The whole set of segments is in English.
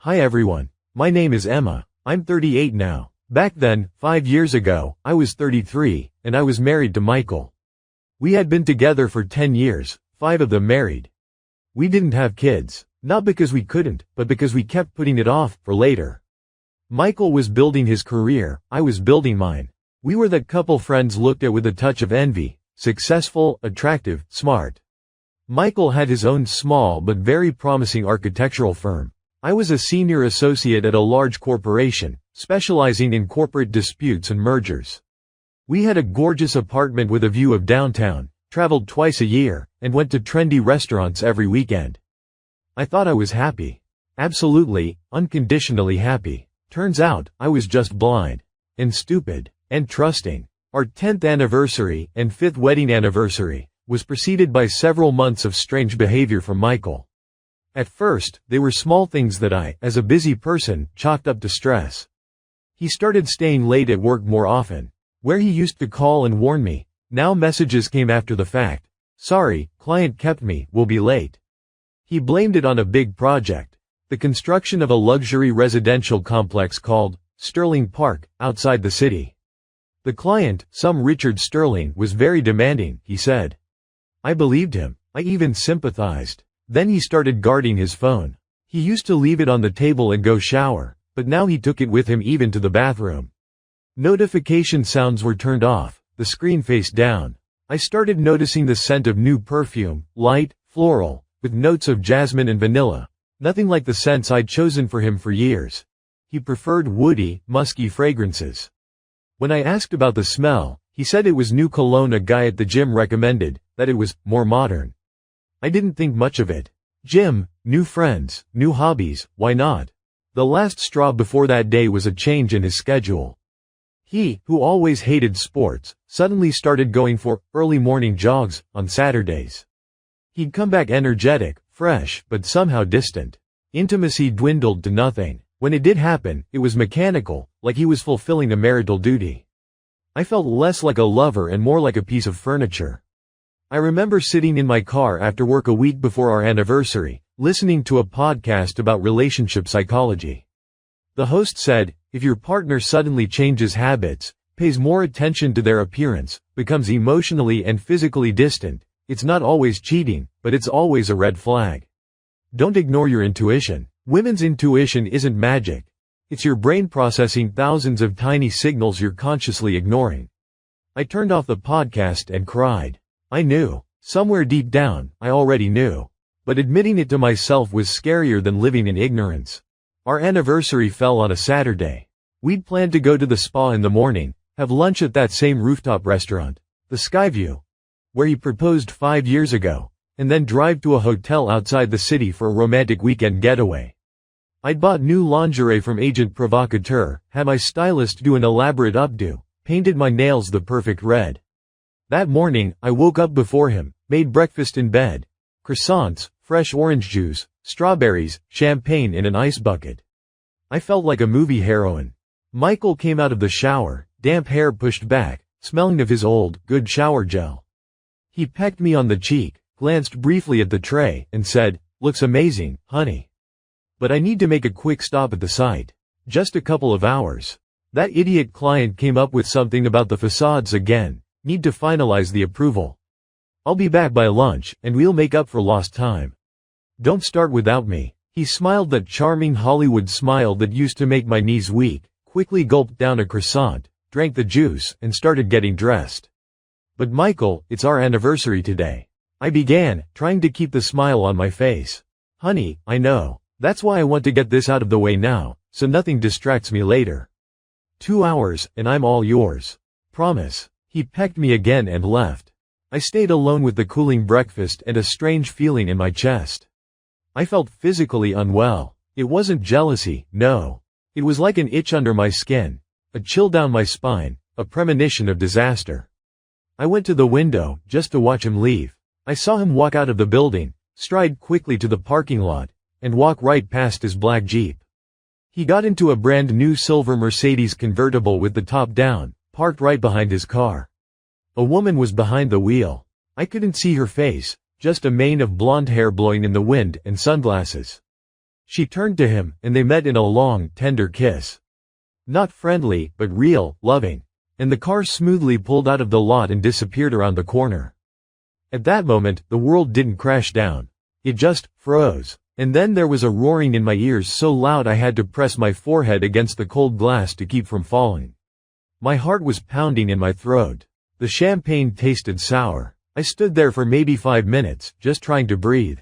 Hi everyone. My name is Emma. I'm 38 now. Back then, 5 years ago, I was 33, and I was married to Michael. We had been together for 10 years, 5 of them married. We didn't have kids, not because we couldn't, but because we kept putting it off for later. Michael was building his career, I was building mine. We were that couple friends looked at with a touch of envy, successful, attractive, smart. Michael had his own small but very promising architectural firm. I was a senior associate at a large corporation, specializing in corporate disputes and mergers. We had a gorgeous apartment with a view of downtown, traveled twice a year, and went to trendy restaurants every weekend. I thought I was happy. Absolutely, unconditionally happy. Turns out, I was just blind. And stupid. And trusting. Our 10th anniversary and 5th wedding anniversary was preceded by several months of strange behavior from Michael. At first, they were small things that I, as a busy person, chalked up to stress. He started staying late at work more often. Where he used to call and warn me, now messages came after the fact. Sorry, client kept me, will be late. He blamed it on a big project. The construction of a luxury residential complex called Sterling Park, outside the city. The client, some Richard Sterling, was very demanding, he said. I believed him. I even sympathized. Then he started guarding his phone. He used to leave it on the table and go shower, but now he took it with him even to the bathroom. Notification sounds were turned off, the screen faced down. I started noticing the scent of new perfume, light, floral, with notes of jasmine and vanilla. Nothing like the scents I'd chosen for him for years. He preferred woody, musky fragrances. When I asked about the smell, he said it was new cologne a guy at the gym recommended, that it was more modern. I didn't think much of it. Gym, new friends, new hobbies, why not? The last straw before that day was a change in his schedule. He, who always hated sports, suddenly started going for early morning jogs on Saturdays. He'd come back energetic, fresh, but somehow distant. Intimacy dwindled to nothing. When it did happen, it was mechanical, like he was fulfilling a marital duty. I felt less like a lover and more like a piece of furniture. I remember sitting in my car after work a week before our anniversary, listening to a podcast about relationship psychology. The host said, if your partner suddenly changes habits, pays more attention to their appearance, becomes emotionally and physically distant, it's not always cheating, but it's always a red flag. Don't ignore your intuition. Women's intuition isn't magic. It's your brain processing thousands of tiny signals you're consciously ignoring. I turned off the podcast and cried. I knew. Somewhere deep down, I already knew. But admitting it to myself was scarier than living in ignorance. Our anniversary fell on a Saturday. We'd planned to go to the spa in the morning, have lunch at that same rooftop restaurant, the Skyview, where he proposed 5 years ago, and then drive to a hotel outside the city for a romantic weekend getaway. I'd bought new lingerie from Agent Provocateur, had my stylist do an elaborate updo, painted my nails the perfect red. That morning, I woke up before him, made breakfast in bed. Croissants, fresh orange juice, strawberries, champagne in an ice bucket. I felt like a movie heroine. Michael came out of the shower, damp hair pushed back, smelling of his old, good shower gel. He pecked me on the cheek, glanced briefly at the tray, and said, looks amazing, honey. But I need to make a quick stop at the site. Just a couple of hours. That idiot client came up with something about the facades again. Need to finalize the approval. I'll be back by lunch, and we'll make up for lost time. Don't start without me. He smiled that charming Hollywood smile that used to make my knees weak, quickly gulped down a croissant, drank the juice, and started getting dressed. But Michael, it's our anniversary today. I began, trying to keep the smile on my face. Honey, I know. That's why I want to get this out of the way now, so nothing distracts me later. 2 hours, and I'm all yours. Promise. He pecked me again and left. I stayed alone with the cooling breakfast and a strange feeling in my chest. I felt physically unwell. It wasn't jealousy, no. It was like an itch under my skin, a chill down my spine, a premonition of disaster. I went to the window, just to watch him leave. I saw him walk out of the building, stride quickly to the parking lot, and walk right past his black Jeep. He got into a brand new silver Mercedes convertible with the top down, parked right behind his car. A woman was behind the wheel. I couldn't see her face, just a mane of blonde hair blowing in the wind and sunglasses. She turned to him, and they met in a long, tender kiss. Not friendly, but real, loving. And the car smoothly pulled out of the lot and disappeared around the corner. At that moment, the world didn't crash down. It just froze. And then there was a roaring in my ears so loud I had to press my forehead against the cold glass to keep from falling. My heart was pounding in my throat. The champagne tasted sour. I stood there for maybe 5 minutes, just trying to breathe.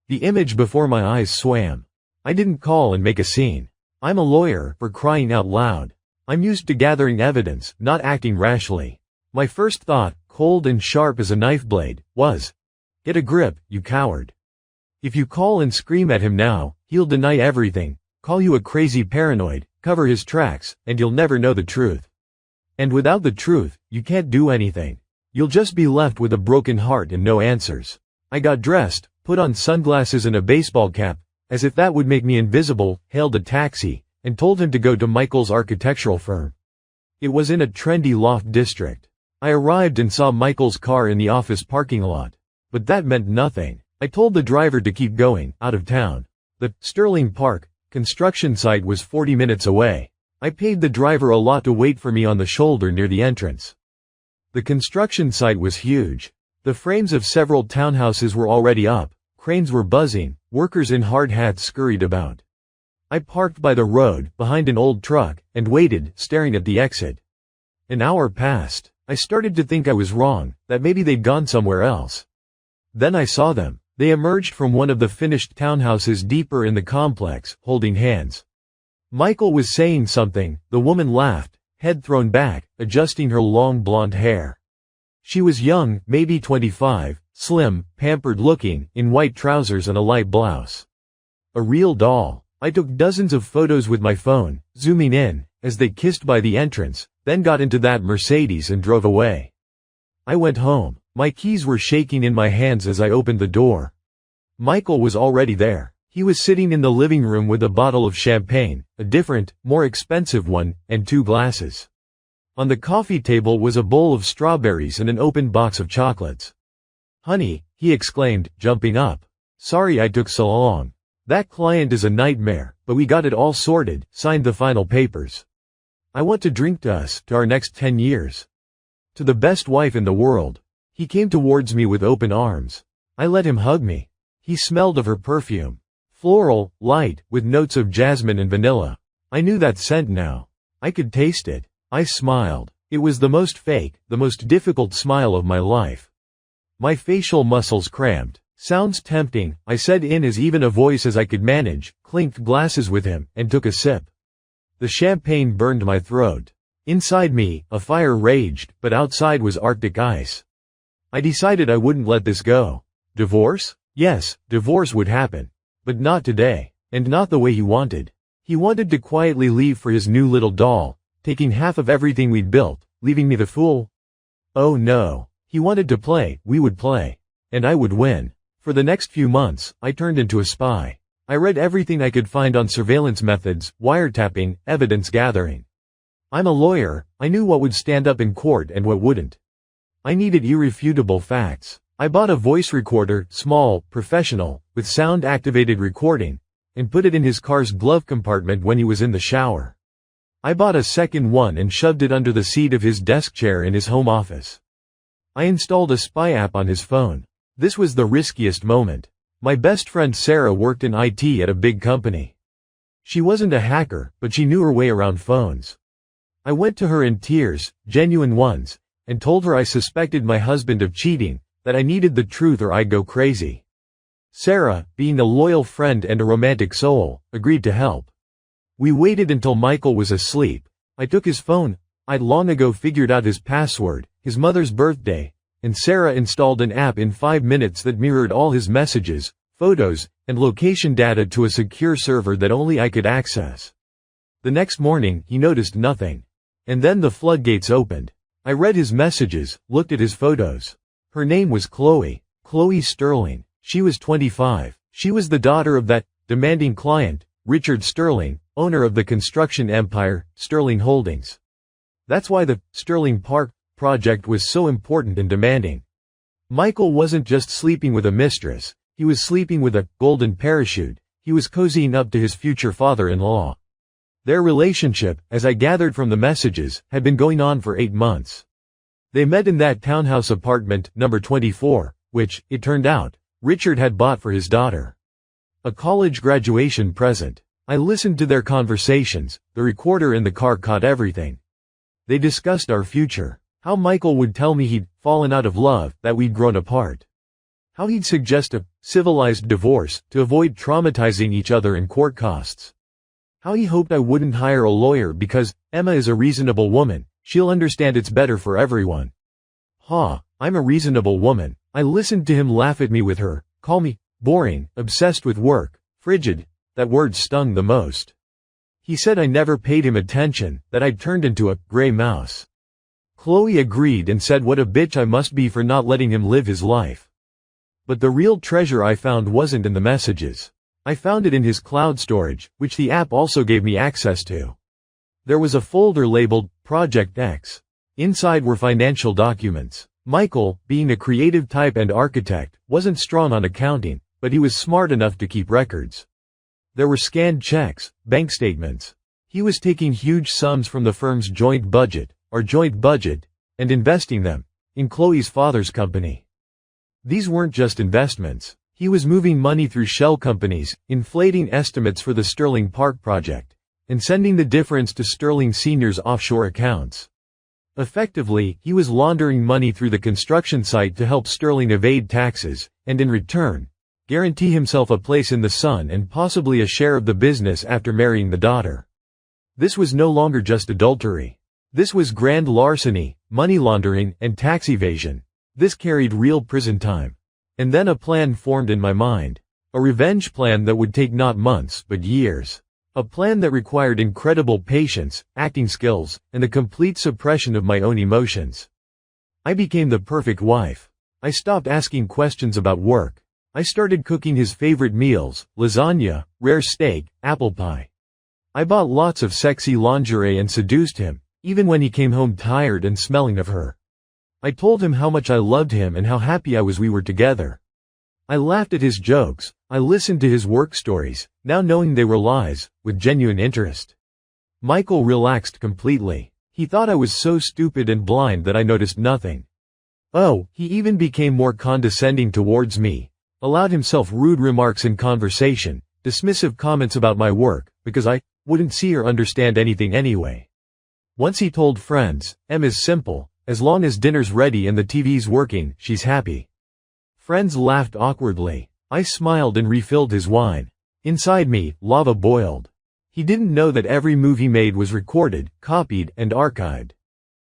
The image before my eyes swam. I didn't call and make a scene. I'm a lawyer, for crying out loud. I'm used to gathering evidence, not acting rashly. My first thought, cold and sharp as a knife blade, was, "Get a grip, you coward. If you call and scream at him now, he'll deny everything, call you a crazy paranoid, cover his tracks, and you'll never know the truth. And without the truth, you can't do anything. You'll just be left with a broken heart and no answers." I got dressed, put on sunglasses and a baseball cap, as if that would make me invisible, hailed a taxi, and told him to go to Michael's architectural firm. It was in a trendy loft district. I arrived and saw Michael's car in the office parking lot. But that meant nothing. I told the driver to keep going, out of town. The Sterling Park construction site was 40 minutes away. I paid the driver a lot to wait for me on the shoulder near the entrance. The construction site was huge. The frames of several townhouses were already up, cranes were buzzing, workers in hard hats scurried about. I parked by the road, behind an old truck, and waited, staring at the exit. An hour passed. I started to think I was wrong, that maybe they'd gone somewhere else. Then I saw them. They emerged from one of the finished townhouses deeper in the complex, holding hands. Michael was saying something. The woman laughed, head thrown back, adjusting her long blonde hair. She was young, maybe 25, slim, pampered looking, in white trousers and a light blouse. A real doll. I took dozens of photos with my phone, zooming in, as they kissed by the entrance, then got into that Mercedes and drove away. I went home. My keys were shaking in my hands as I opened the door. Michael was already there. He was sitting in the living room with a bottle of champagne, a different, more expensive one, and 2 glasses. On the coffee table was a bowl of strawberries and an open box of chocolates. "Honey," he exclaimed, jumping up. "Sorry I took so long. That client is a nightmare, but we got it all sorted, signed the final papers. I want to drink to us, to our next 10 years. To the best wife in the world." He came towards me with open arms. I let him hug me. He smelled of her perfume. Floral, light, with notes of jasmine and vanilla. I knew that scent now. I could taste it. I smiled. It was the most fake, the most difficult smile of my life. My facial muscles cramped. "Sounds tempting," I said in as even a voice as I could manage, clinked glasses with him, and took a sip. The champagne burned my throat. Inside me, a fire raged, but outside was Arctic ice. I decided I wouldn't let this go. Divorce? Yes, divorce would happen. But not today. And not the way he wanted. He wanted to quietly leave for his new little doll, taking half of everything we'd built, leaving me the fool. Oh no. He wanted to play, we would play. And I would win. For the next few months, I turned into a spy. I read everything I could find on surveillance methods, wiretapping, evidence gathering. I'm a lawyer. I knew what would stand up in court and what wouldn't. I needed irrefutable facts. I bought a voice recorder, small, professional, with sound-activated recording, and put it in his car's glove compartment when he was in the shower. I bought a second one and shoved it under the seat of his desk chair in his home office. I installed a spy app on his phone. This was the riskiest moment. My best friend Sarah worked in IT at a big company. She wasn't a hacker, but she knew her way around phones. I went to her in tears, genuine ones, and told her I suspected my husband of cheating, that I needed the truth or I'd go crazy. Sarah, being a loyal friend and a romantic soul, agreed to help. We waited until Michael was asleep. I took his phone. I'd long ago figured out his password, his mother's birthday, and Sarah installed an app in 5 minutes that mirrored all his messages, photos, and location data to a secure server that only I could access. The next morning, he noticed nothing. And then the floodgates opened. I read his messages, looked at his photos. Her name was Chloe Sterling. She was 25. She was the daughter of that demanding client, Richard Sterling, owner of the construction empire, Sterling Holdings. That's why the Sterling Park project was so important and demanding. Michael wasn't just sleeping with a mistress, he was sleeping with a golden parachute. He he was cozying up to his future father-in-law. Their relationship, as I gathered from the messages, had been going on for 8 months. They met in that townhouse apartment, number 24, which, it turned out, Richard had bought for his daughter. A college graduation present. I listened to their conversations, the recorder in the car caught everything. They discussed our future. How Michael would tell me he'd fallen out of love, that we'd grown apart. How he'd suggest a civilized divorce to avoid traumatizing each other in court costs. How he hoped I wouldn't hire a lawyer because Emma is a reasonable woman, she'll understand it's better for everyone. I'm a reasonable woman. I listened to him laugh at me with her, call me boring, obsessed with work, frigid. That word stung the most. He said I never paid him attention, that I'd turned into a gray mouse. Chloe agreed and said what a bitch I must be for not letting him live his life. But the real treasure I found wasn't in the messages. I found it in his cloud storage, which the app also gave me access to. There was a folder labeled Project X. Inside were financial documents. Michael, being a creative type and architect, wasn't strong on accounting, but he was smart enough to keep records. There were scanned checks, bank statements. He was taking huge sums from the firm's joint budget, and investing them in Chloe's father's company. These weren't just investments. He was moving money through shell companies, inflating estimates for the Sterling Park project, and sending the difference to Sterling Sr.'s offshore accounts. Effectively, he was laundering money through the construction site to help Sterling evade taxes, and in return, guarantee himself a place in the sun and possibly a share of the business after marrying the daughter. This was no longer just adultery. This was grand larceny, money laundering, and tax evasion. This carried real prison time. And then a plan formed in my mind. A revenge plan that would take not months, but years. A plan that required incredible patience, acting skills, and the complete suppression of my own emotions. I became the perfect wife. I stopped asking questions about work. I started cooking his favorite meals, lasagna, rare steak, apple pie. I bought lots of sexy lingerie and seduced him, even when he came home tired and smelling of her. I told him how much I loved him and how happy I was we were together. I laughed at his jokes, I listened to his work stories, now knowing they were lies, with genuine interest. Michael relaxed completely. He thought I was so stupid and blind that I noticed nothing. Oh, he even became more condescending towards me, allowed himself rude remarks in conversation, dismissive comments about my work, because I wouldn't see or understand anything anyway. Once he told friends, Emma's simple, as long as dinner's ready and the TV's working, she's happy. Friends laughed awkwardly. I smiled and refilled his wine. Inside me, lava boiled. He didn't know that every move he made was recorded, copied, and archived.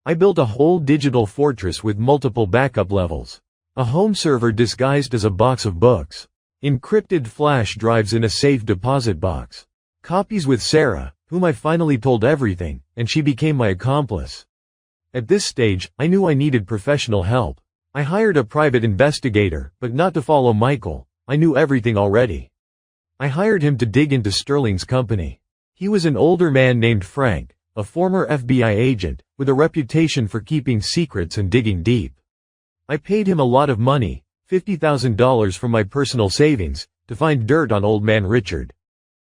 I built a whole digital fortress with multiple backup levels. A home server disguised as a box of books. Encrypted flash drives in a safe deposit box. Copies with Sarah, whom I finally told everything, and she became my accomplice. At this stage, I knew I needed professional help. I hired a private investigator, but not to follow Michael. I knew everything already. I hired him to dig into Sterling's company. He was an older man named Frank, a former FBI agent, with a reputation for keeping secrets and digging deep. I paid him a lot of money, $50,000 from my personal savings, to find dirt on old man Richard.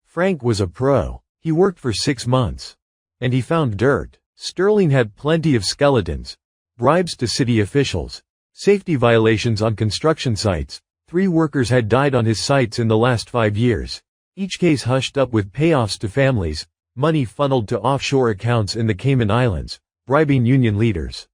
Frank was a pro. He worked for 6 months. And he found dirt. Sterling had plenty of skeletons, bribes to city officials, safety violations on construction sites. 3 workers had died on his sites in the last 5 years. Each case hushed up with payoffs to families, money funneled to offshore accounts in the Cayman Islands, bribing union leaders.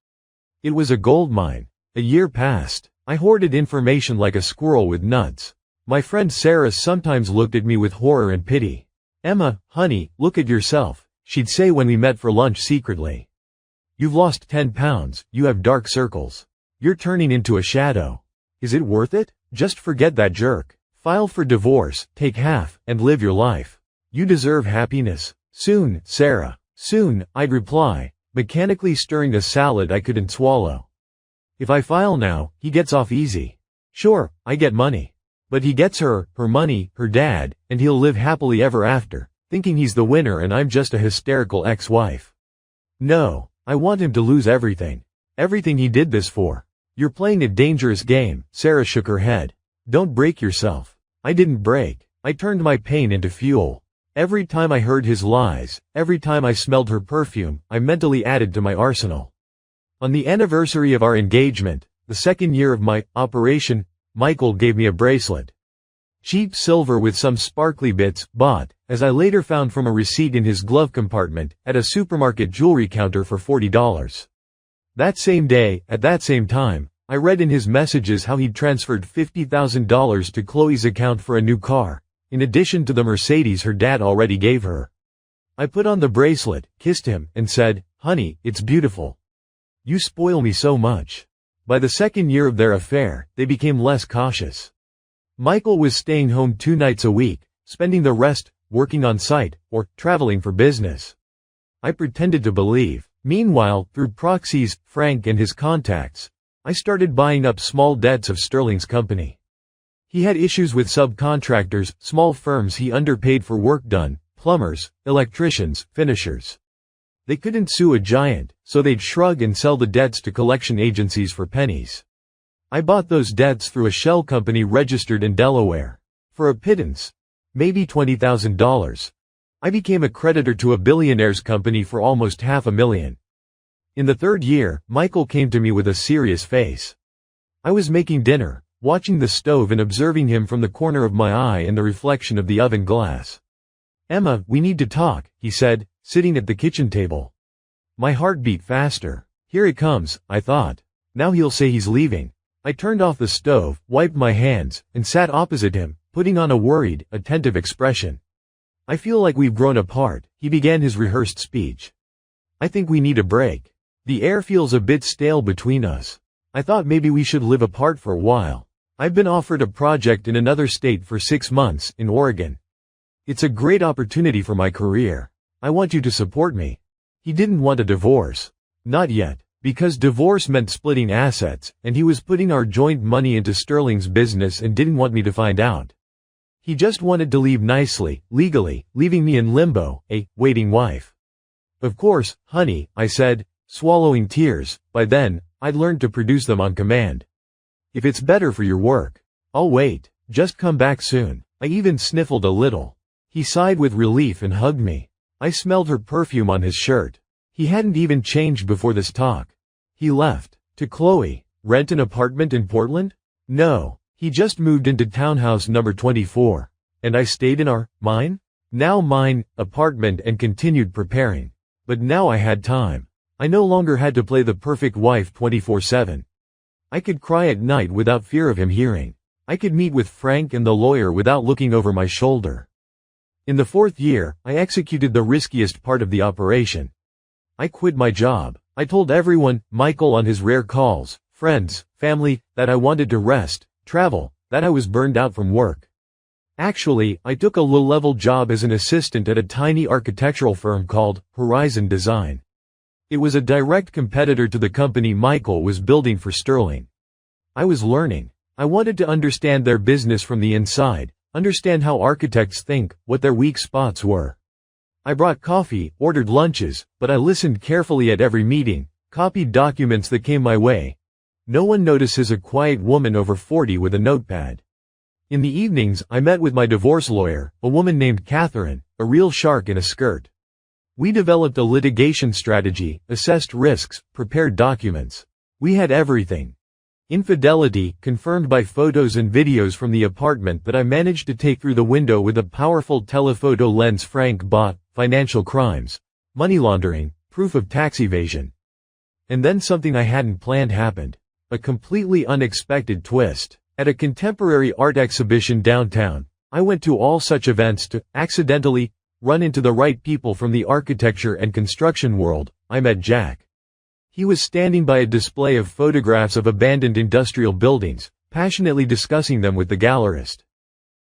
It was a gold mine. A year passed. I hoarded information like a squirrel with nuts. My friend Sarah sometimes looked at me with horror and pity. Emma, honey, look at yourself, she'd say when we met for lunch secretly. You've lost 10 pounds, you have dark circles. You're turning into a shadow. Is it worth it? Just forget that jerk. File for divorce, take half, and live your life. You deserve happiness. Soon, Sarah. Soon, I'd reply, mechanically stirring a salad I couldn't swallow. If I file now, he gets off easy. Sure, I get money. But he gets her money, her dad, and he'll live happily ever after, thinking he's the winner and I'm just a hysterical ex-wife. No, I want him to lose everything. Everything he did this for. You're playing a dangerous game, Sarah shook her head. Don't break yourself. I didn't break. I turned my pain into fuel. Every time I heard his lies, every time I smelled her perfume, I mentally added to my arsenal. On the anniversary of our engagement, the second year of my operation, Michael gave me a bracelet. Cheap silver with some sparkly bits, bought, as I later found from a receipt in his glove compartment, at a supermarket jewelry counter for $40. That same day, at that same time, I read in his messages how he'd transferred $50,000 to Chloe's account for a new car, in addition to the Mercedes her dad already gave her. I put on the bracelet, kissed him, and said, "Honey, it's beautiful. You spoil me so much." By the second year of their affair, they became less cautious. Michael was staying home 2 nights a week, spending the rest working on site or traveling for business. I pretended to believe. Meanwhile, through proxies, Frank and his contacts, I started buying up small debts of Sterling's company. He had issues with subcontractors, small firms he underpaid for work done, plumbers, electricians, finishers. They couldn't sue a giant, so they'd shrug and sell the debts to collection agencies for pennies. I bought those debts through a shell company registered in Delaware. For a pittance, maybe $20,000. I became a creditor to a billionaire's company for almost $500,000. In the third year, Michael came to me with a serious face. I was making dinner, watching the stove and observing him from the corner of my eye and the reflection of the oven glass. "Emma, we need to talk," he said, sitting at the kitchen table. My heart beat faster. Here it comes, I thought. Now he'll say he's leaving. I turned off the stove, wiped my hands, and sat opposite him, putting on a worried, attentive expression. "I feel like we've grown apart," he began his rehearsed speech. "I think we need a break. The air feels a bit stale between us. I thought maybe we should live apart for a while. I've been offered a project in another state for 6 months, in Oregon. It's a great opportunity for my career. I want you to support me." He didn't want a divorce. Not yet, because divorce meant splitting assets, and he was putting our joint money into Sterling's business and didn't want me to find out. He just wanted to leave nicely, legally, leaving me in limbo, a waiting wife. "Of course, honey," I said, swallowing tears. By then, I'd learned to produce them on command. "If it's better for your work, I'll wait. Just come back soon." I even sniffled a little. He sighed with relief and hugged me. I smelled her perfume on his shirt. He hadn't even changed before this talk. He left. To Chloe. Rent an apartment in Portland? No. He just moved into townhouse number 24. And I stayed in our, mine? Now mine, apartment and continued preparing. But now I had time. I no longer had to play the perfect wife 24/7. I could cry at night without fear of him hearing. I could meet with Frank and the lawyer without looking over my shoulder. In the 4th year, I executed the riskiest part of the operation. I quit my job. I told everyone, Michael on his rare calls, friends, family, that I wanted to rest, travel, that I was burned out from work. Actually, I took a low-level job as an assistant at a tiny architectural firm called Horizon Design. It was a direct competitor to the company Michael was building for Sterling. I was learning. I wanted to understand their business from the inside, understand how architects think, what their weak spots were. I brought coffee, ordered lunches, but I listened carefully at every meeting, copied documents that came my way. No one notices a quiet woman over 40 with a notepad. In the evenings, I met with my divorce lawyer, a woman named Catherine, a real shark in a skirt. We developed a litigation strategy, assessed risks, prepared documents. We had everything. Infidelity, confirmed by photos and videos from the apartment that I managed to take through the window with a powerful telephoto lens Frank bought, financial crimes, money laundering, proof of tax evasion. And then something I hadn't planned happened. A completely unexpected twist. At a contemporary art exhibition downtown, I went to all such events to, accidentally, run into the right people from the architecture and construction world. I met Jack. He was standing by a display of photographs of abandoned industrial buildings, passionately discussing them with the gallerist.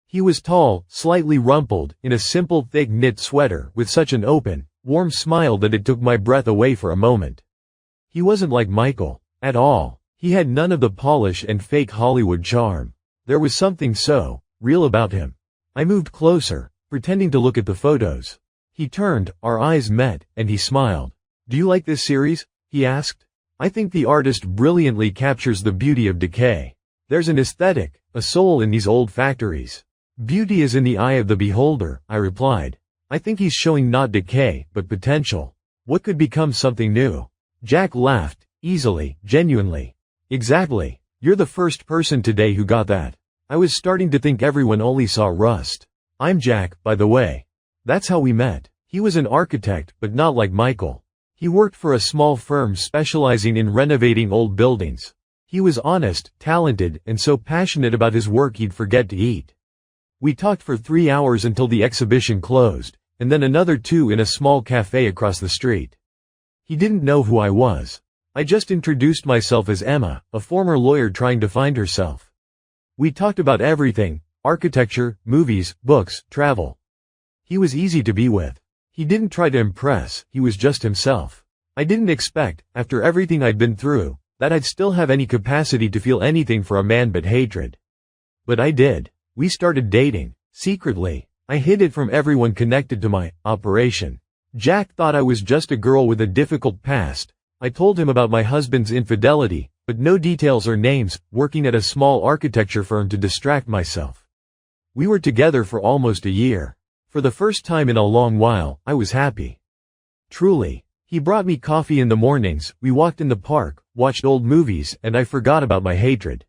He was tall, slightly rumpled, in a simple thick knit sweater, with such an open, warm smile that it took my breath away for a moment. He wasn't like Michael, at all. He had none of the polish and fake Hollywood charm. There was something so real about him. I moved closer, pretending to look at the photos. He turned, our eyes met, and he smiled. "Do you like this series?" he asked. "I think the artist brilliantly captures the beauty of decay. There's an aesthetic, a soul in these old factories. Beauty is in the eye of the beholder, I replied. I think he's showing not decay, but potential. What could become something new? Jack laughed, easily, genuinely. Exactly. You're the first person today who got that. I was starting to think everyone only saw rust. I'm Jack, by the way. That's how we met. He was an architect, but not like Michael. He worked for a small firm specializing in renovating old buildings. He was honest, talented, and so passionate about his work he'd forget to eat. We talked for 3 hours until the exhibition closed, and then another 2 in a small cafe across the street. He didn't know who I was. I just introduced myself as Emma, a former lawyer trying to find herself. We talked about everything: architecture, movies, books, travel. He was easy to be with. He didn't try to impress, he was just himself. I didn't expect, after everything I'd been through, that I'd still have any capacity to feel anything for a man but hatred. But I did. We started dating, secretly. I hid it from everyone connected to my operation. Jack thought I was just a girl with a difficult past. I told him about my husband's infidelity, but no details or names, working at a small architecture firm to distract myself. We were together for almost a year. For the first time in a long while, I was happy. Truly. He brought me coffee in the mornings, we walked in the park, watched old movies, and I forgot about my hatred.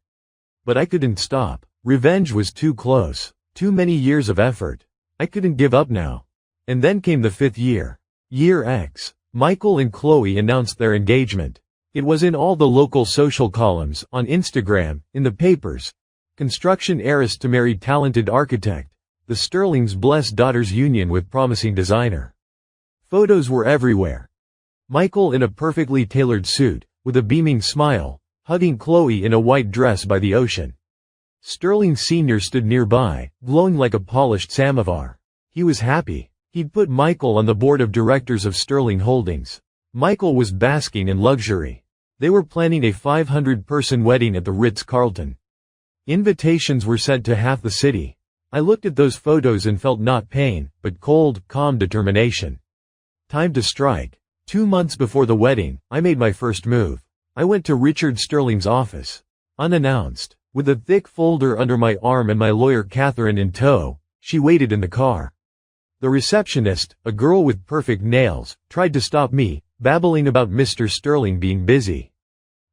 But I couldn't stop. Revenge was too close. Too many years of effort. I couldn't give up now. And then came the 5th year. Year X. Michael and Chloe announced their engagement. It was in all the local social columns, on Instagram, in the papers. Construction heiress to marry talented architect. The Sterlings blessed daughter's union with promising designer. Photos were everywhere. Michael in a perfectly tailored suit, with a beaming smile, hugging Chloe in a white dress by the ocean. Sterling Sr. stood nearby, glowing like a polished samovar. He was happy. He'd put Michael on the board of directors of Sterling Holdings. Michael was basking in luxury. They were planning a 500-person wedding at the Ritz-Carlton. Invitations were sent to half the city. I looked at those photos and felt not pain, but cold, calm determination. Time to strike. 2 months before the wedding, I made my first move. I went to Richard Sterling's office. Unannounced. With a thick folder under my arm and my lawyer Catherine in tow, she waited in the car. The receptionist, a girl with perfect nails, tried to stop me, babbling about Mr. Sterling being busy.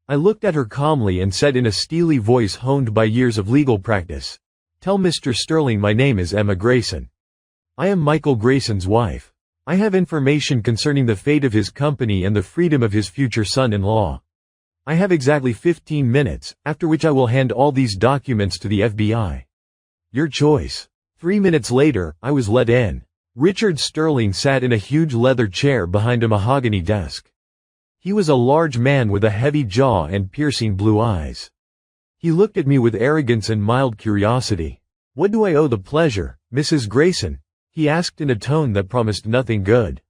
I looked at her calmly and said in a steely voice honed by years of legal practice, "Tell Mr. Sterling my name is Emma Grayson. I am Michael Grayson's wife. I have information concerning the fate of his company and the freedom of his future son-in-law. I have exactly 15 minutes, after which I will hand all these documents to the FBI. Your choice." 3 minutes later, I was let in. Richard Sterling sat in a huge leather chair behind a mahogany desk. He was a large man with a heavy jaw and piercing blue eyes. He looked at me with arrogance and mild curiosity. "What do I owe the pleasure, Mrs. Grayson?" he asked in a tone that promised nothing good.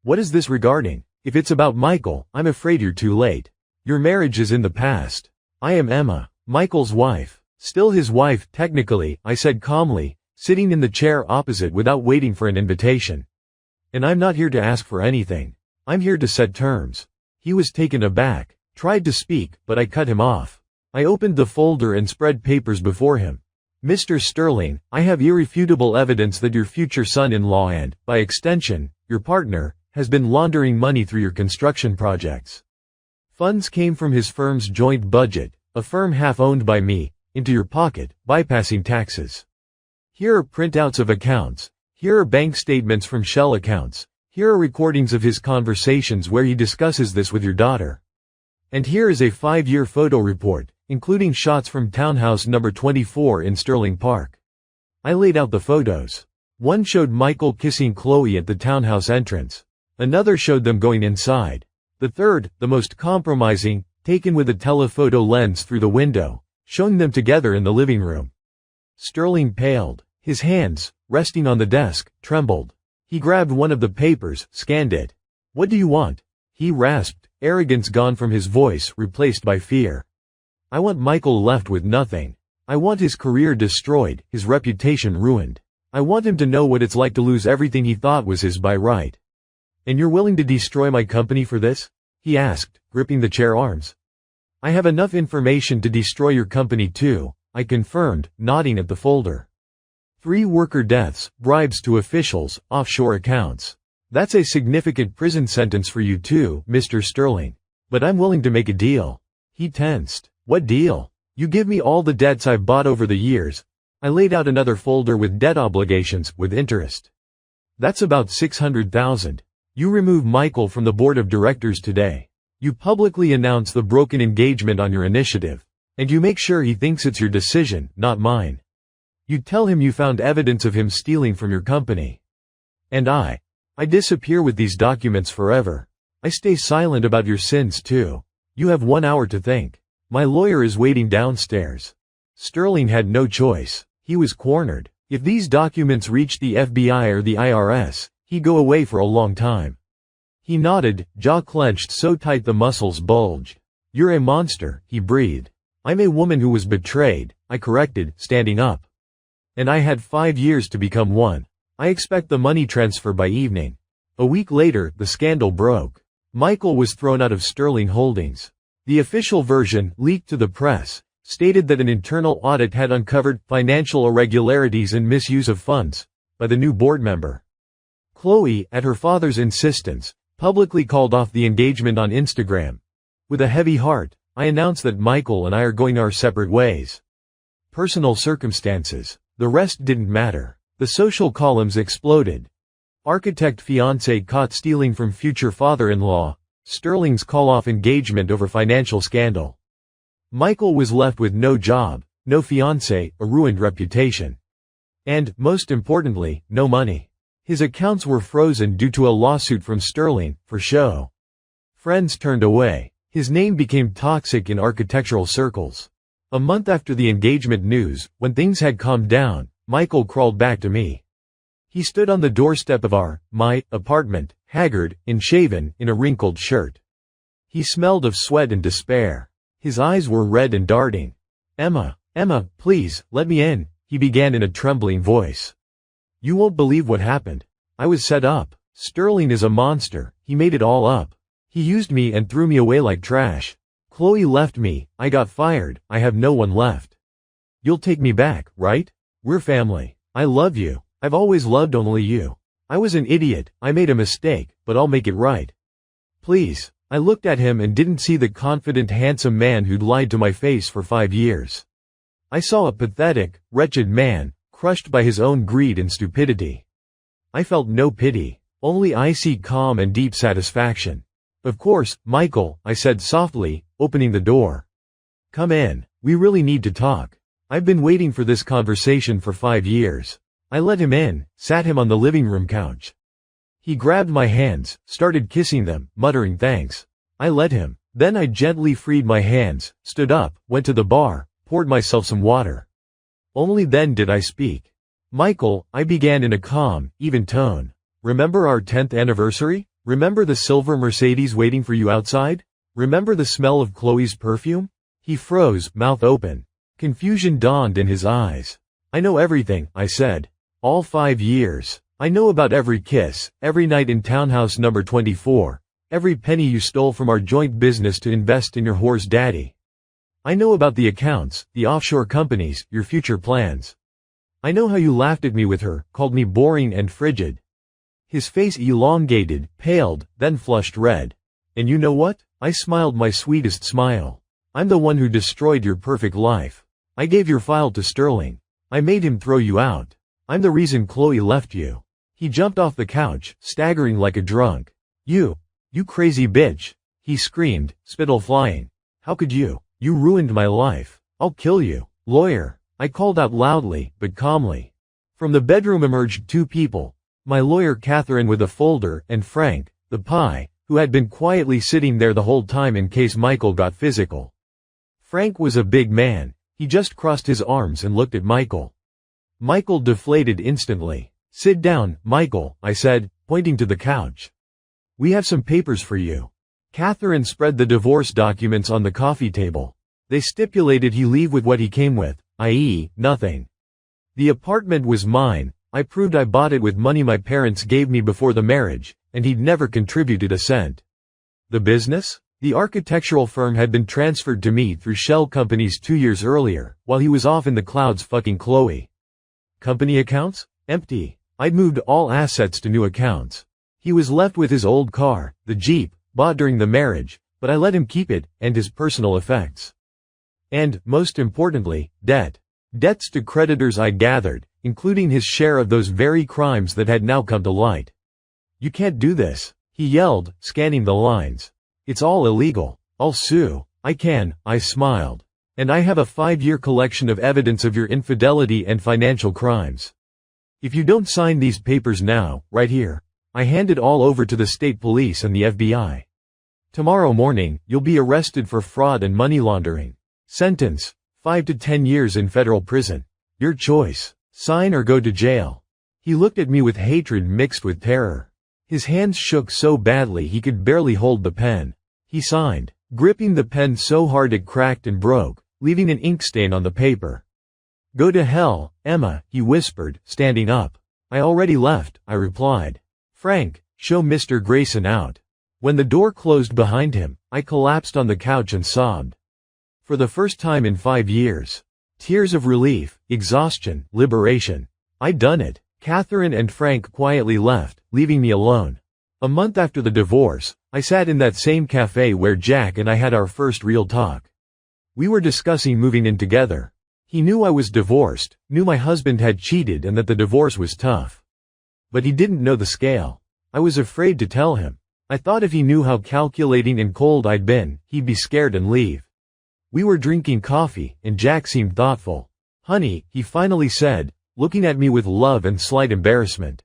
"What is this regarding? If it's about Michael, I'm afraid you're too late. Your marriage is in the past. I am Emma, Michael's wife. Still his wife, technically," I said calmly, sitting in the chair opposite without waiting for an invitation. "And I'm not here to ask for anything. I'm here to set terms." He was taken aback, tried to speak, but I cut him off. I opened the folder and spread papers before him. "Mr. Sterling, I have irrefutable evidence that your future son-in-law and, by extension, your partner, has been laundering money through your construction projects. Funds came from his firm's joint budget, a firm half owned by me, into your pocket, bypassing taxes. Here are printouts of accounts. Here are bank statements from shell accounts. Here are recordings of his conversations where he discusses this with your daughter. And here is a 5-year photo report, including shots from townhouse number 24 in Sterling Park." I laid out the photos. One showed Michael kissing Chloe at the townhouse entrance. Another showed them going inside. The third, the most compromising, taken with a telephoto lens through the window, showing them together in the living room. Sterling paled. His hands, resting on the desk, trembled. He grabbed one of the papers, scanned it. "What do you want?" he rasped, arrogance gone from his voice, replaced by fear. "I want Michael left with nothing. I want his career destroyed, his reputation ruined. I want him to know what it's like to lose everything he thought was his by right." "And you're willing to destroy my company for this?" he asked, gripping the chair arms. "I have enough information to destroy your company too," I confirmed, nodding at the folder. 3 worker deaths, bribes to officials, offshore accounts. That's a significant prison sentence for you too, Mr. Sterling. But I'm willing to make a deal. He tensed. What deal? You give me all the debts I've bought over the years. I laid out another folder with debt obligations, with interest. That's about $600,000. You remove Michael from the board of directors today. You publicly announce the broken engagement on your initiative. And you make sure he thinks it's your decision, not mine. You tell him you found evidence of him stealing from your company. And I disappear with these documents forever. I stay silent about your sins too. You have 1 hour to think. My lawyer is waiting downstairs. Sterling had no choice. He was cornered. If these documents reached the FBI or the IRS, he'd go away for a long time. He nodded, jaw clenched so tight the muscles bulged. You're a monster, he breathed. I'm a woman who was betrayed, I corrected, standing up. And I had 5 years to become one. I expect the money transfer by evening. A week later, the scandal broke. Michael was thrown out of Sterling Holdings. The official version, leaked to the press, stated that an internal audit had uncovered financial irregularities and misuse of funds by the new board member. Chloe, at her father's insistence, publicly called off the engagement on Instagram. With a heavy heart, I announced that Michael and I are going our separate ways. Personal circumstances. The rest didn't matter. The social columns exploded. Architect fiancé caught stealing from future father-in-law. Sterling's call-off engagement over financial scandal. Michael was left with no job, no fiancé, a ruined reputation. And, most importantly, no money. His accounts were frozen due to a lawsuit from Sterling, for show. Friends turned away. His name became toxic in architectural circles. A month after the engagement news, when things had calmed down, Michael crawled back to me. He stood on the doorstep of my apartment, haggard, unshaven, in a wrinkled shirt. He smelled of sweat and despair. His eyes were red and darting. Emma, please, let me in, he began in a trembling voice. You won't believe what happened. I was set up. Sterling is a monster, he made it all up. He used me and threw me away like trash. Chloe left me, I got fired, I have no one left. You'll take me back, right? We're family. I love you. I've always loved only you. I was an idiot, I made a mistake, but I'll make it right. Please. I looked at him and didn't see the confident, handsome man who'd lied to my face for 5 years. I saw a pathetic, wretched man, crushed by his own greed and stupidity. I felt no pity, only icy calm and deep satisfaction. Of course, Michael, I said softly, opening the door. Come in, we really need to talk. I've been waiting for this conversation for 5 years. I let him in, sat him on the living room couch. He grabbed my hands, started kissing them, muttering thanks. I let him. Then I gently freed my hands, stood up, went to the bar, poured myself some water. Only then did I speak. Michael, I began in a calm, even tone. Remember our 10th anniversary? Remember the silver Mercedes waiting for you outside? Remember the smell of Chloe's perfume? He froze, mouth open. Confusion dawned in his eyes. I know everything, I said. All 5 years. I know about every kiss, every night in townhouse number 24, every penny you stole from our joint business to invest in your whore's daddy. I know about the accounts, the offshore companies, your future plans. I know how you laughed at me with her, called me boring and frigid. His face elongated, paled, then flushed red. And you know what? I smiled my sweetest smile. I'm the one who destroyed your perfect life. I gave your file to Sterling. I made him throw you out. I'm the reason Chloe left you. He jumped off the couch, staggering like a drunk. You crazy bitch, he screamed, spittle flying. How could you? You ruined my life. I'll kill you. Lawyer, I called out loudly, but calmly. From the bedroom emerged 2 people. My lawyer Catherine with a folder, and Frank, the pie, who had been quietly sitting there the whole time in case Michael got physical. Frank was a big man. He just crossed his arms and looked at Michael. Michael deflated instantly. Sit down, Michael, I said, pointing to the couch. We have some papers for you. Catherine spread the divorce documents on the coffee table. They stipulated he leave with what he came with, i.e., nothing. The apartment was mine. I proved I bought it with money my parents gave me before the marriage, and he'd never contributed a cent. The business? The architectural firm had been transferred to me through shell companies 2 years earlier, while he was off in the clouds fucking Chloe. Company accounts? Empty. I'd moved all assets to new accounts. He was left with his old car, the Jeep, bought during the marriage, but I let him keep it, and his personal effects. And, most importantly, debt. Debts to creditors I gathered, including his share of those very crimes that had now come to light. "You can't do this," he yelled, scanning the lines. "It's all illegal. I'll sue." "I can," I smiled. "And I have a 5-year collection of evidence of your infidelity and financial crimes. If you don't sign these papers now, right here," I handed all over to the state police and the FBI. "Tomorrow morning, you'll be arrested for fraud and money laundering. Sentence, 5 to 10 years in federal prison. Your choice. Sign or go to jail." He looked at me with hatred mixed with terror. His hands shook so badly he could barely hold the pen. He signed, gripping the pen so hard it cracked and broke, leaving an ink stain on the paper. "Go to hell, Emma," he whispered, standing up. "I already left," I replied. "Frank, show Mr. Grayson out." When the door closed behind him, I collapsed on the couch and sobbed. For the first time in 5 years. Tears of relief, exhaustion, liberation. I'd done it. Catherine and Frank quietly left, leaving me alone. A month after the divorce, I sat in that same cafe where Jack and I had our first real talk. We were discussing moving in together. He knew I was divorced, knew my husband had cheated and that the divorce was tough. But he didn't know the scale. I was afraid to tell him. I thought if he knew how calculating and cold I'd been, he'd be scared and leave. We were drinking coffee, and Jack seemed thoughtful. "Honey," he finally said, looking at me with love and slight embarrassment.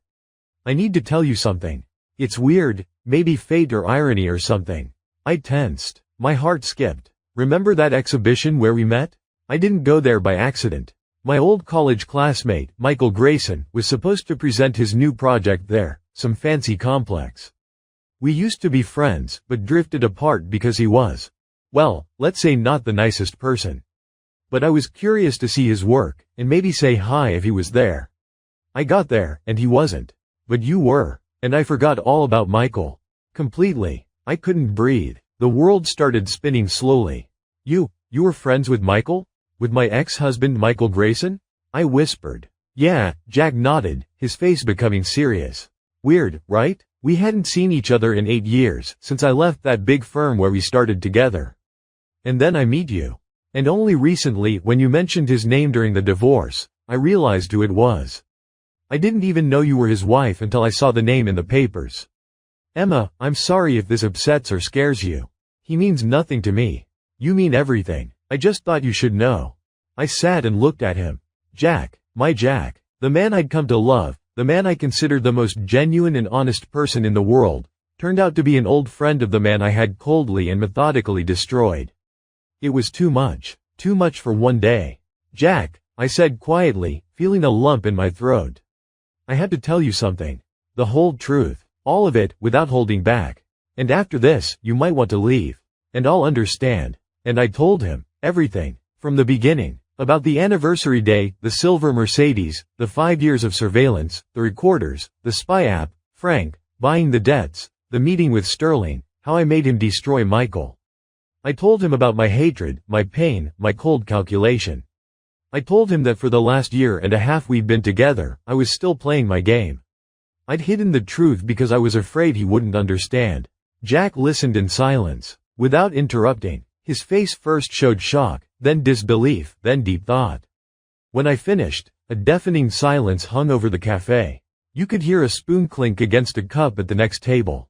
"I need to tell you something. It's weird, maybe fate or irony or something." I tensed. My heart skipped. "Remember that exhibition where we met? I didn't go there by accident. My old college classmate, Michael Grayson, was supposed to present his new project there, some fancy complex. We used to be friends, but drifted apart because he was, well, let's say not the nicest person. But I was curious to see his work, and maybe say hi if he was there. I got there, and he wasn't. But you were, and I forgot all about Michael. Completely. I couldn't breathe. The world started spinning slowly. You were friends with Michael? With my ex-husband Michael Grayson?" I whispered. "Yeah," Jack nodded, his face becoming serious. "Weird, right? We hadn't seen each other in 8 years, since I left that big firm where we started together. And then I meet you. And only recently, when you mentioned his name during the divorce, I realized who it was. I didn't even know you were his wife until I saw the name in the papers. Emma, I'm sorry if this upsets or scares you. He means nothing to me. You mean everything. I just thought you should know." I sat and looked at him. Jack, my Jack, the man I'd come to love, the man I considered the most genuine and honest person in the world, turned out to be an old friend of the man I had coldly and methodically destroyed. It was too much for one day. "Jack," I said quietly, feeling a lump in my throat. "I had to tell you something. The whole truth. All of it, without holding back. And after this, you might want to leave. And I'll understand." And I told him everything, from the beginning, about the anniversary day, the silver Mercedes, the 5 years of surveillance, the recorders, the spy app, Frank, buying the debts, the meeting with Sterling, how I made him destroy Michael. I told him about my hatred, my pain, my cold calculation. I told him that for the last year and a half we'd been together, I was still playing my game. I'd hidden the truth because I was afraid he wouldn't understand. Jack listened in silence, without interrupting. His face first showed shock, then disbelief, then deep thought. When I finished, a deafening silence hung over the cafe. You could hear a spoon clink against a cup at the next table.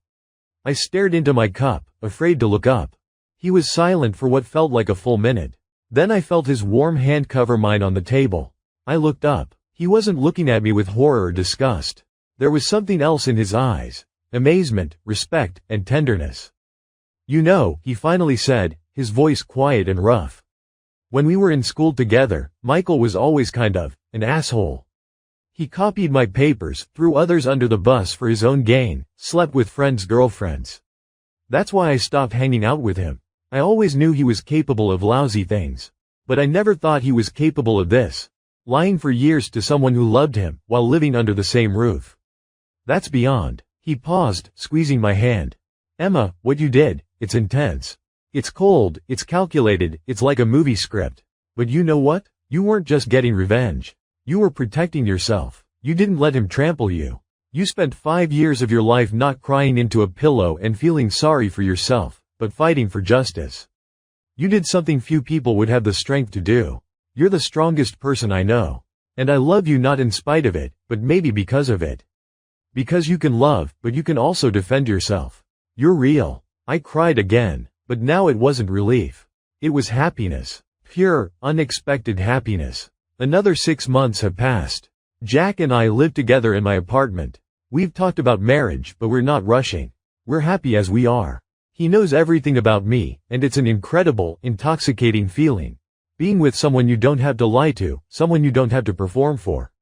I stared into my cup, afraid to look up. He was silent for what felt like a full minute. Then I felt his warm hand cover mine on the table. I looked up. He wasn't looking at me with horror or disgust. There was something else in his eyes. Amazement, respect, and tenderness. "You know," he finally said, his voice quiet and rough. "When we were in school together, Michael was always kind of an asshole. He copied my papers, threw others under the bus for his own gain, slept with friends' girlfriends. That's why I stopped hanging out with him. I always knew he was capable of lousy things. But I never thought he was capable of this. Lying for years to someone who loved him, while living under the same roof. That's beyond." He paused, squeezing my hand. "Emma, what you did, it's intense. It's cold, it's calculated, it's like a movie script. But you know what? You weren't just getting revenge. You were protecting yourself. You didn't let him trample you. You spent 5 years of your life not crying into a pillow and feeling sorry for yourself, but fighting for justice. You did something few people would have the strength to do. You're the strongest person I know. And I love you not in spite of it, but maybe because of it. Because you can love, but you can also defend yourself. You're real. I cried again, but now it wasn't relief. It was happiness. Pure, unexpected happiness. Another 6 months have passed. Jack and I live together in my apartment. We've talked about marriage, but we're not rushing. We're happy as we are. He knows everything about me, and it's an incredible, intoxicating feeling. Being with someone you don't have to lie to, someone you don't have to perform for.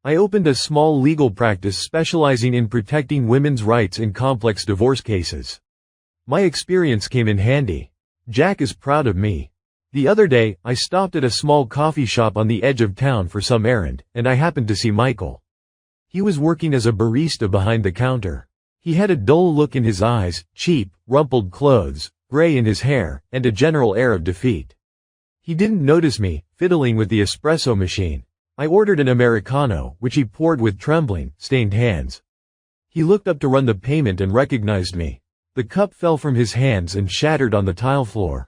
I opened a small legal practice specializing in protecting women's rights in complex divorce cases. My experience came in handy. Jack is proud of me. The other day, I stopped at a small coffee shop on the edge of town for some errand, and I happened to see Michael. He was working as a barista behind the counter. He had a dull look in his eyes, cheap, rumpled clothes, gray in his hair, and a general air of defeat. He didn't notice me, fiddling with the espresso machine. I ordered an Americano, which he poured with trembling, stained hands. He looked up to run the payment and recognized me. The cup fell from his hands and shattered on the tile floor.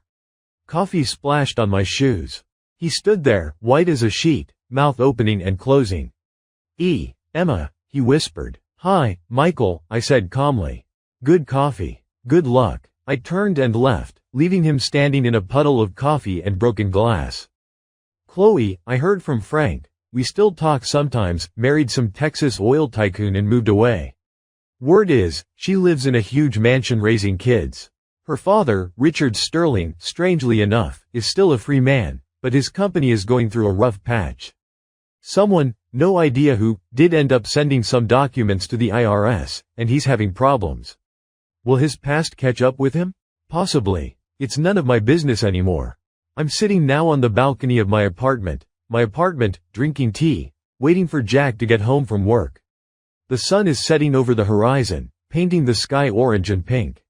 Coffee splashed on my shoes. He stood there, white as a sheet, mouth opening and closing. Emma, he whispered. Hi, Michael, I said calmly. Good coffee. Good luck. I turned and left, leaving him standing in a puddle of coffee and broken glass. Chloe, I heard from Frank. We still talk sometimes, married some Texas oil tycoon and moved away. Word is, she lives in a huge mansion raising kids. Her father, Richard Sterling, strangely enough, is still a free man, but his company is going through a rough patch. Someone, no idea who, did end up sending some documents to the IRS, and he's having problems. Will his past catch up with him? Possibly. It's none of my business anymore. I'm sitting now on the balcony of my apartment, drinking tea, waiting for Jack to get home from work. The sun is setting over the horizon, painting the sky orange and pink.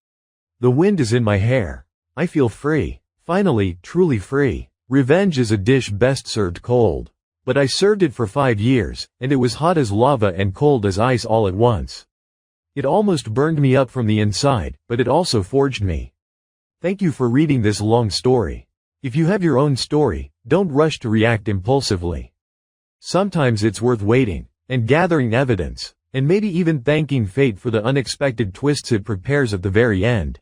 The wind is in my hair. I feel free. Finally, truly free. Revenge is a dish best served cold. But I served it for 5 years, and it was hot as lava and cold as ice all at once. It almost burned me up from the inside, but it also forged me. Thank you for reading this long story. If you have your own story, don't rush to react impulsively. Sometimes it's worth waiting, and gathering evidence, and maybe even thanking fate for the unexpected twists it prepares at the very end.